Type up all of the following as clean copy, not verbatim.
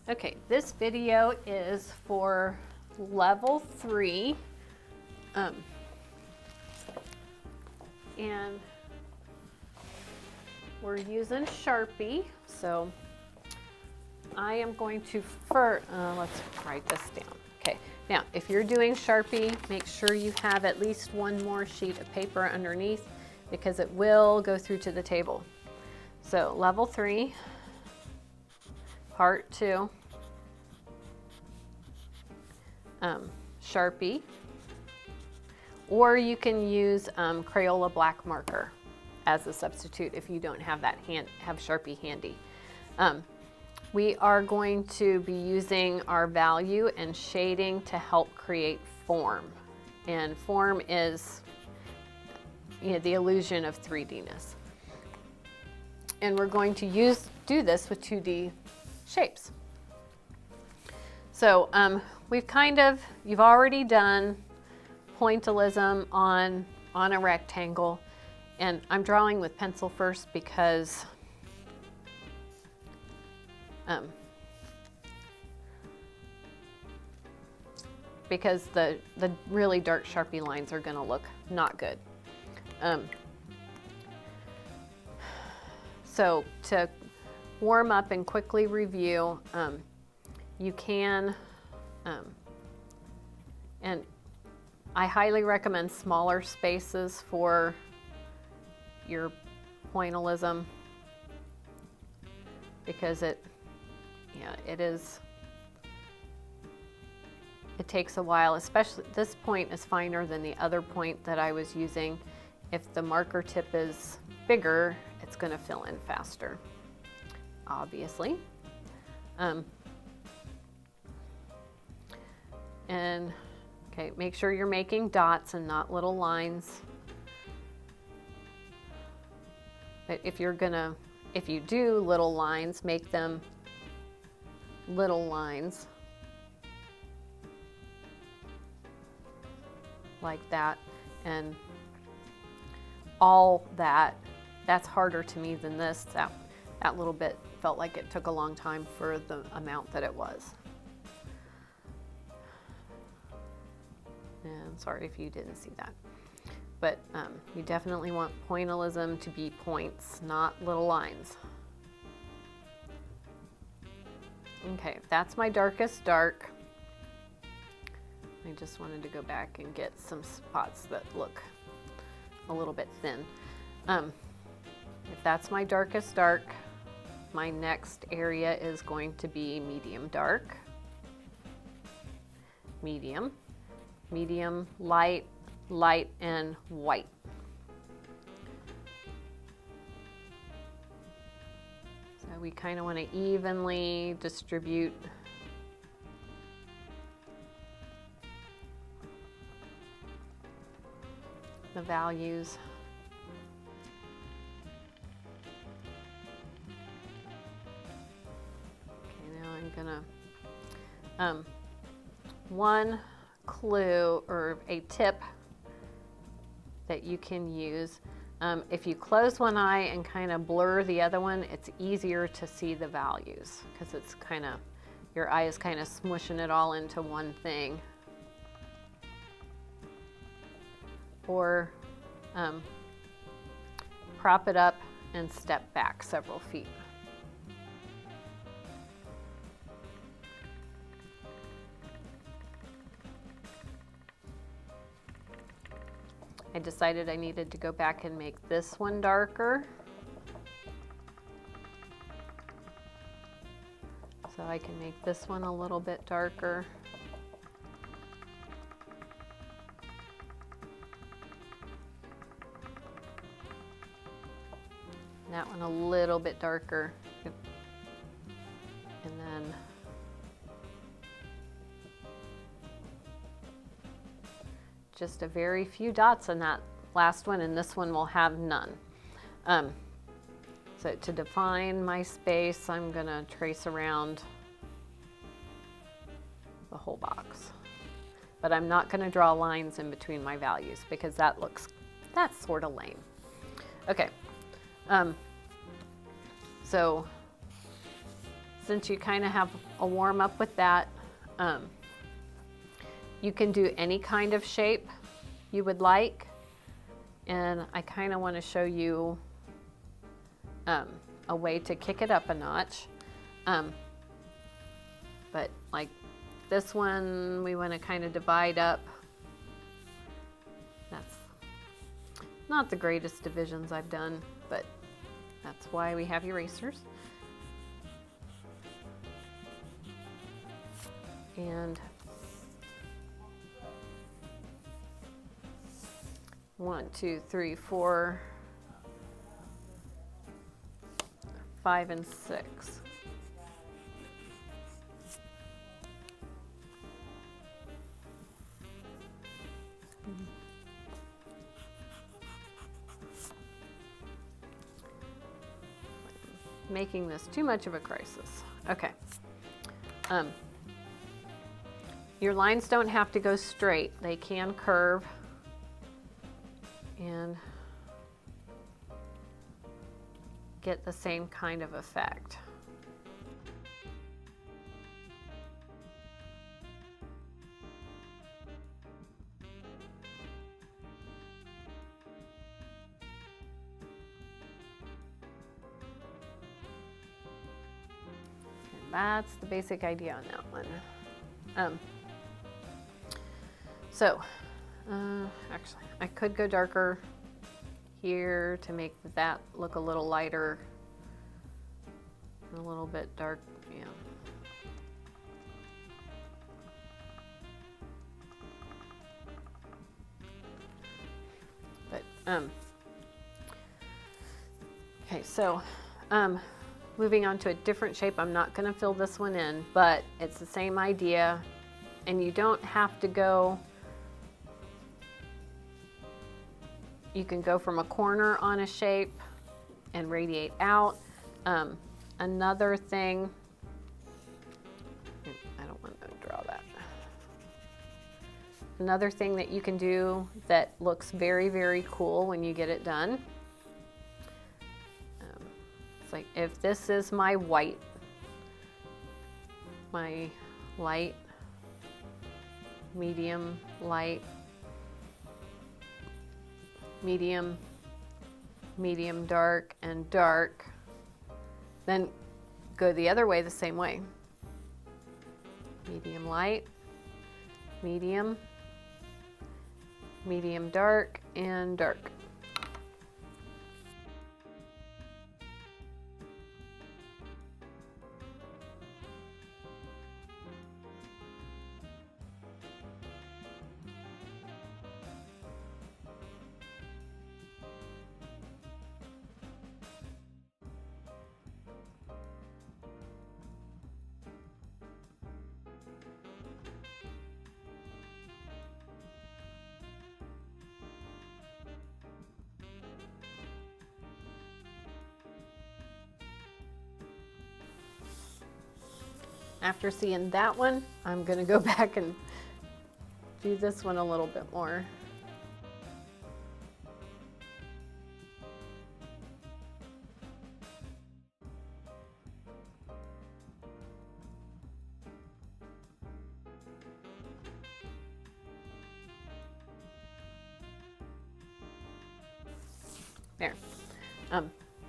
Okay, this video is for level 3. And we're using Sharpie. So I am going to let's write this down. Okay, now if you're doing Sharpie, make sure you have at least one more sheet of paper underneath because it will go through to the table. So level 3, part 2, Sharpie, or you can use Crayola black marker as a substitute if you don't have have Sharpie handy. We are going to be using our value and shading to help create form. And form is, the illusion of 3D-ness. And we're going to do this with 2D shapes. So you've already done pointillism on a rectangle. And I'm drawing with pencil first because the really dark Sharpie lines are going to look not good. So to warm up and quickly review, you can, and I highly recommend smaller spaces for your pointillism because it takes a while, especially this point is finer than the other point that I was using. If the marker tip is bigger, it's going to fill in faster, obviously. And okay, make sure you're making dots and not little lines. But if you do little lines, make them little lines like that. And all that's harder to me than this. That little bit felt like it took a long time for the amount that it was. And sorry if you didn't see that. But you definitely want pointillism to be points, not little lines. Okay, that's my darkest dark. I just wanted to go back and get some spots that look a little bit thin. If that's my darkest dark, my next area is going to be medium dark, medium, light, light, and white. So we kind of want to evenly distribute the values. Okay, now I'm gonna, one clue or a tip that you can use. If you close one eye and kind of blur the other one, it's easier to see the values because it's your eye is kind of smushing it all into one thing. Or prop it up and step back several feet. I decided I needed to go back and make this one darker. So I can make this one a little bit darker. That one a little bit darker. And then just a very few dots on that last one, and this one will have none. So to define my space, I'm gonna trace around the whole box. But I'm not gonna draw lines in between my values because that's sort of lame. Okay, so since you kind of have a warm up with that, you can do any kind of shape you would like. And I kind of want to show you a way to kick it up a notch. But like this one, we want to kind of divide up. That's not the greatest divisions I've done, but that's why we have erasers. And 1, 2, 3, 4, 5, and 6. Making this too much of a crisis. Okay. Your lines don't have to go straight. They can curve and get the same kind of effect. And that's the basic idea on that one. Actually, I could go darker here to make that look a little lighter, a little bit dark, yeah. But, okay, so, moving on to a different shape. I'm not gonna fill this one in, but it's the same idea, and you don't have to go. You can go from a corner on a shape and radiate out. Another thing, I don't want to draw that. Another thing that you can do that looks very, very cool when you get it done. It's like if this is my white, my light, medium, light, medium, medium dark, and dark. Then go the other way the same way. Medium light, medium, medium dark, and dark. After seeing that one, I'm going to go back and do this one a little bit more. There.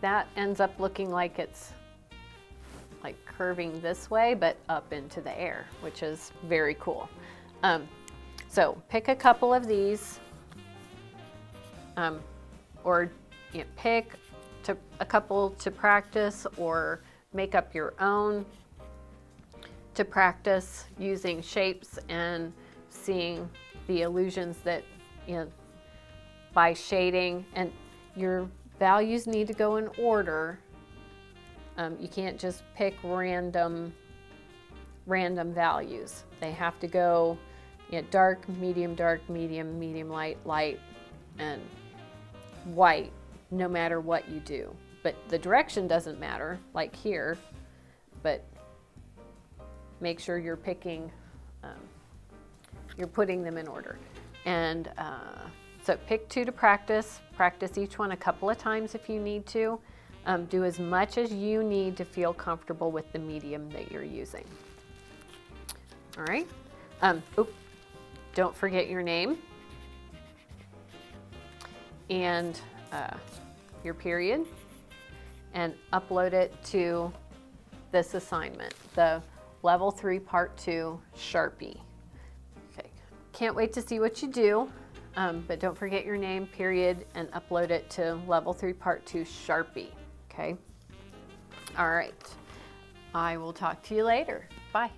That ends up looking like it's like curving this way, but up into the air, which is very cool. So pick a couple of these, or pick a couple to practice, or make up your own to practice using shapes and seeing the illusions that, by shading. And your values need to go in order. You can't just pick random values. They have to go dark, medium, medium light, light, and white, no matter what you do. But the direction doesn't matter, like here, but make sure you're picking, you're putting them in order. And so pick two to practice each one a couple of times if you need to. Do as much as you need to feel comfortable with the medium that you're using. All right. Don't forget your name and your period, and upload it to this assignment, the Level 3 Part 2 Sharpie. Okay. Can't wait to see what you do, but don't forget your name, period, and upload it to Level 3 Part 2 Sharpie. Okay. All right. I will talk to you later. Bye.